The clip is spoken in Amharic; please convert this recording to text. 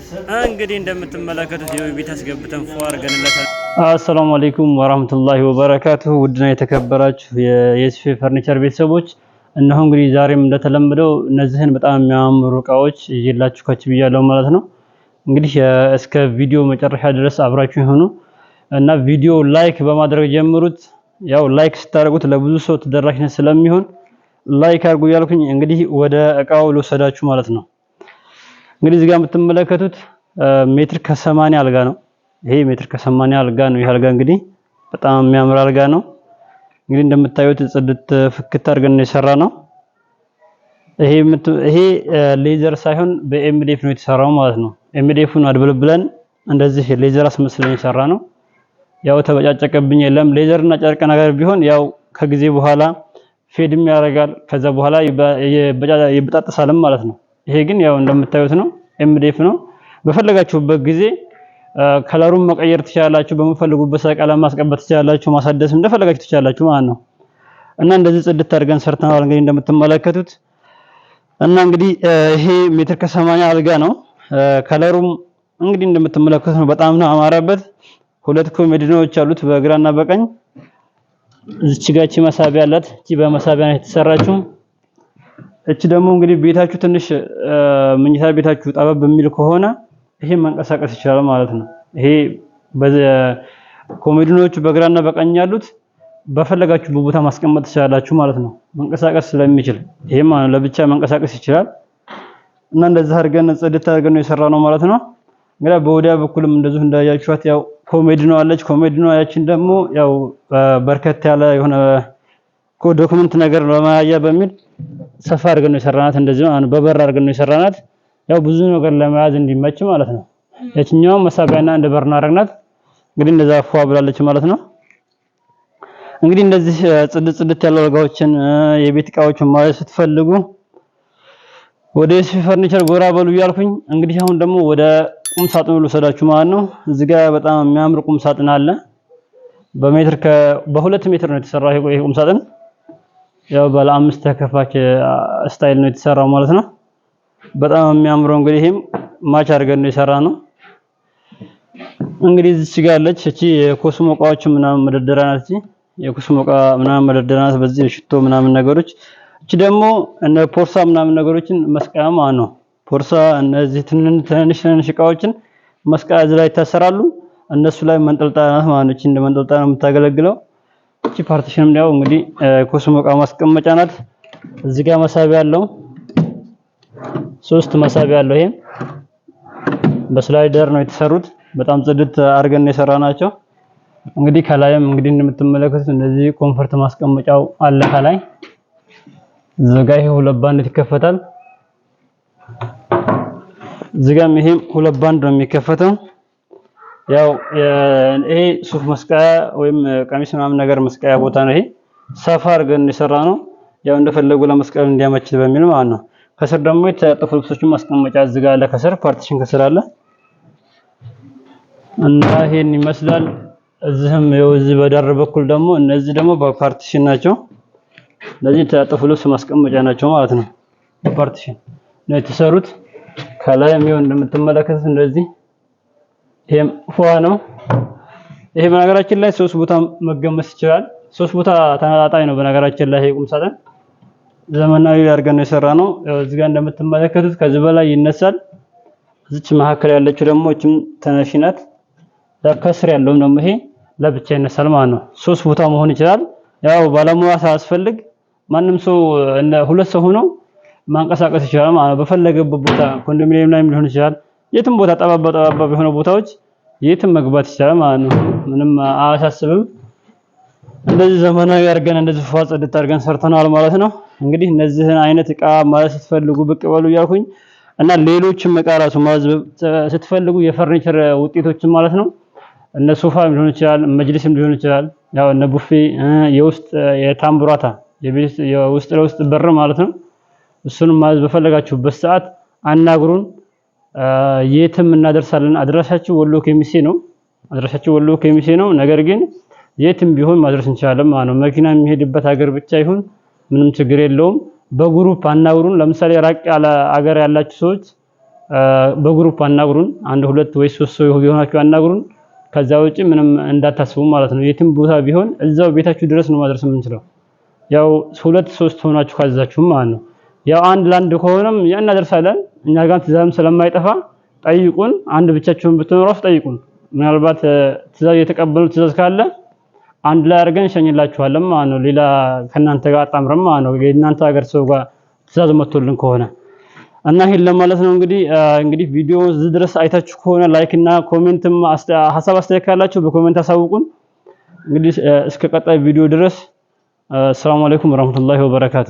እንግዲህ እንደምትመለከቱት የቤት አስገብተን ፏር ገንለታል። አሰላሙ አለይኩም ወራህመቱላሂ ወበረካቱሁ። ውድና የተከበራችሁ የየሱፍ ፈርኒቸር ቤተሰቦች እነሆ እንግዲህ ዛሬም እንደተለመደው እነዚህን በጣም የሚያማምሩ እቃዎች ይዤላችሁ ከች ብያለሁ ማለት ነው። እንግዲህ እስከ ቪዲዮ መጨረሻ ድረስ አብራችሁ ይሁኑ እና ቪዲዮ ላይክ በማድረግ ጀምሩት። ያው ላይክ ስታደርጉት ለብዙ ሰው ተደራሽነት ስለሚሆን ላይክ አድርጉ ያልኩኝ እንግዲህ ወደ እቃው ልወሰዳችሁ ማለት ነው። እንግዲህ እዚህ ጋር የምትመለከቱት ሜትር ከ80 አልጋ ነው። ይሄ ሜትር ከ80 አልጋ ነው። ይሄ አልጋ እንግዲህ በጣም የሚያምር አልጋ ነው። እንግዲህ እንደምታዩት ጽድት ፍክት አድርገን ነው የሰራ ነው። ይሄ ሌዘር ሳይሆን በኤምዲኤፍ ነው የተሰራው ማለት ነው። ኤምዲኤፉን አድብልብለን እንደዚህ ሌዘር አስመስለን የሰራ ነው። ያው ተበጫጨቀብኝ የለም። ሌዘርና ጨርቅ ነገር ቢሆን ያው ከጊዜ በኋላ ፌድም ያደርጋል። ከዛ በኋላ ይበጣጠሳልም ማለት ነው። ይሄ ግን ያው እንደምታዩት ነው፣ ኤምዲኤፍ ነው። በፈለጋችሁበት ጊዜ ከለሩን መቀየር ትችላላችሁ። በመፈልጉበት ቀለም ማስቀባት ትችላላችሁ። ማሳደስ እንደፈለጋችሁ ትችላላችሁ ማለት ነው። እና እንደዚህ ጽድት አድርገን ሰርተናል እንግዲህ እንደምትመለከቱት። እና እንግዲህ ይሄ ሜትር ከ80 አልጋ ነው። ከለሩም እንግዲህ እንደምትመለከቱት ነው። በጣም ነው አማረበት። ሁለት ኮሜዲኖች አሉት በግራና በቀኝ። እቺ ጋር መሳቢያ አላት። እቺ በመሳቢያ ነው የተሰራችው። እቺ ደግሞ እንግዲህ ቤታችሁ ትንሽ መኝታ ቤታችሁ ጠበብ በሚል ከሆነ ይሄ መንቀሳቀስ ይችላል ማለት ነው። ይሄ ኮሜዲኖቹ በግራና በቀኝ ያሉት በፈለጋችሁ በቦታ ማስቀመጥ ትችላላችሁ ማለት ነው። መንቀሳቀስ ስለሚችል ይሄ ማለት ለብቻ መንቀሳቀስ ይችላል። እና እንደዛ አድርገን ጽድት አድርገን ነው የሰራነው ማለት ነው። እንግዲህ በወዲያ በኩልም እንደዚሁ እንዳያችኋት ያው ኮሜዲኖ አለች። ኮሜዲኖ ያችን ደግሞ ያው በርከት ያለ የሆነ ዶክመንት ነገር ለማያያ በሚል ሰፋ አድርገን ነው የሰራናት። እንደዚህ በበር አድርገን ነው የሰራናት። ያው ብዙ ነገር ለመያዝ እንዲመች ማለት ነው። ያችኛው መሳቢያና እንደ በር አድርገናት እንግዲህ እንደዛ ፏ ብላለች ማለት ነው። እንግዲህ እንደዚህ ጽድት ያሉ አልጋዎችን የቤት እቃዎችን ማለት ስትፈልጉ ወደ የሱፍ ፈርኒቸር ጎራ በሉ እያልኩኝ እንግዲህ አሁን ደግሞ ወደ ቁም ሳጥኑ ልወሰዳችሁ ማለት ነው። እዚህ ጋር በጣም የሚያምር ቁም ሳጥን አለ። በሁለት ሜትር ነው የተሰራው ይሄ ቁም ሳጥን። ያው ባለ 5 ተከፋች ስታይል ነው የተሰራው ማለት ነው። በጣም የሚያምረው እንግዲህ ይሄም ማች አድርገን ነው የሰራነው። እንግዲህ እዚህ ጋር አለች እቺ የኮስሞ እቃዎች ምናምን መደርደሪያ ናት። እቺ የኮስሞ እቃ ምናምን መደርደሪያ ናት። በዚህ ሽቶ ምናምን ነገሮች። እቺ ደግሞ እነ ፖርሳ ምናምን ነገሮችን መስቀያ ማለት ነው። ፖርሳ እነዚህ ትንንሽ እቃዎችን መስቀያ እዚህ ላይ ይታሰራሉ። እነሱ ላይ መንጠልጠያ ናት ማለት ነው። እቺ እንደ መንጠልጠያ ነው የምታገለግለው። እቺ ፓርቲሽንም ያው እንግዲህ ኮስሞ እቃ ማስቀመጫ ናት። እዚህ ጋር መሳቢያ አለው። 3 መሳቢያ አለው። ይሄ በስላይደር ነው የተሰሩት። በጣም ጽድት አድርገን ነው የሰራናቸው። እንግዲህ ከላይም እንግዲህ እንደምትመለከቱት እንደዚህ ኮምፎርት ማስቀመጫው አለ ከላይ። ዘጋይ ሁለት ባንድ ይከፈታል። ዝጋም ይሄም ሁለት ባንድ ነው የሚከፈተው። ያው ይሄ ሱፍ መስቀያ ወይም ቀሚስ ምናምን ነገር መስቀያ ቦታ ነው። ይሄ ሰፋ አድርገን የሰራነው ያው እንደፈለጉ ለመስቀል እንዲያመች በሚል ማለት ነው። ከስር ደግሞ የተጠፉ ልብሶችን ማስቀመጫ እዚህ ጋር አለ። ከስር ፓርቲሽን ከስር አለ እና ይሄን ይመስላል። እዚህም ያው እዚህ በዳር በኩል ደግሞ እነዚህ ደግሞ በፓርቲሽን ናቸው። እነዚህ የተጠፉ ልብስ ማስቀመጫ ናቸው ማለት ነው። በፓርቲሽን ነው የተሰሩት። ከላይም ይኸው እንደምትመለከቱት እንደዚህ ይሄም ፏ ነው። ይሄ በነገራችን ላይ 3 ቦታ መገመስ ይችላል። 3 ቦታ ተመጣጣኝ ነው በነገራችን ላይ ይሄ ቁም ሳጥን ዘመናዊ አድርገን ነው የሰራነው። ያው እዚህ ጋር እንደምትመለከቱት ከዚህ በላይ ይነሳል። እዚች መካከል ያለችው ደግሞ እቺም ተነሺ ናት። ከስር ያለውም ደግሞ ይሄ ለብቻ ይነሳል ማለት ነው። 3 ቦታ መሆን ይችላል። ያው ባለሙያ ሳያስፈልግ ማንም ሰው እንደ 2 ሰው ሆኖ ማንቀሳቀስ ይችላል ማለት ነው። በፈለገበት ቦታ ኮንዶሚኒየም ላይ ሊሆን ይችላል። የትም ቦታ ጠባብ የሆነ ቦታዎች የትም መግባት ይችላል ማለት ነው። ምንም አያሳስብም። እንደዚህ ዘመናዊ አድርገን እንደዚህ ፏ ጽድት አድርገን ሰርተናል ማለት ነው። እንግዲህ እነዚህን አይነት እቃ ማለት ስትፈልጉ ብቅ በሉ እያልኩኝ እና ሌሎችም እቃ ራሱ ማዘዝ ስትፈልጉ የፈርኒቸር ውጤቶችን ማለት ነው። እነ ሶፋም ሊሆን ይችላል፣ መጅሊስም ሊሆን ይችላል። ያው እነ ቡፌ የውስጥ የታምቡራታ የውስጥ ለውስጥ በር ማለት ነው። እሱንም ማዘዝ በፈለጋችሁበት ሰዓት አናግሩን። የትም እናደርሳለን። አድራሻችሁ ወሎ ኬሚሴ ነው። ነገር ግን የትም ቢሆን ማድረስ እንችላለን ማለት ነው። መኪና የሚሄድበት ሀገር ብቻ ይሁን ምንም ችግር የለውም። በግሩፕ አናግሩን። ለምሳሌ ራቅ ያለ ሀገር ያላችሁ ሰዎች በግሩፕ አናግሩን። አንድ ሁለት ወይ ሶስት ሰው ቢሆናችሁ አናግሩን። ከዛ ውጪ ምንም እንዳታስቡ ማለት ነው። የትም ቦታ ቢሆን እዛው ቤታችሁ ድረስ ነው ማድረስ የምንችለው። ያው ሁለት ሶስት ሆናችሁ ካዛችሁ ማለት ነው። ያው አንድ ለአንድ ከሆነም ያ እናደርሳለን። እኛ ጋር ትእዛዝም ስለማይጠፋ ጠይቁን። አንድ ብቻችሁን ብትኖሩ ጠይቁን። ምናልባት ትእዛዝ የተቀበሉ ትእዛዝ ካለ አንድ ላይ አድርገን እንሸኝላችኋለን ማለት ነው። ሌላ ከናንተ ጋር አጣምረን ማለት ነው። የእናንተ ሀገር ሰው ጋር ትእዛዝ መጥቶልን ከሆነ እና ይሄን ለማለት ነው። እንግዲህ ቪዲዮ እዚህ ድረስ አይታችሁ ከሆነ ላይክ እና ኮሜንትም ሐሳብ አስተያየት ካላችሁ በኮሜንት አሳውቁን። እንግዲህ እስከ ቀጣይ ቪዲዮ ድረስ ሰላም አለይኩም ወራህመቱላሂ ወበረካቱ።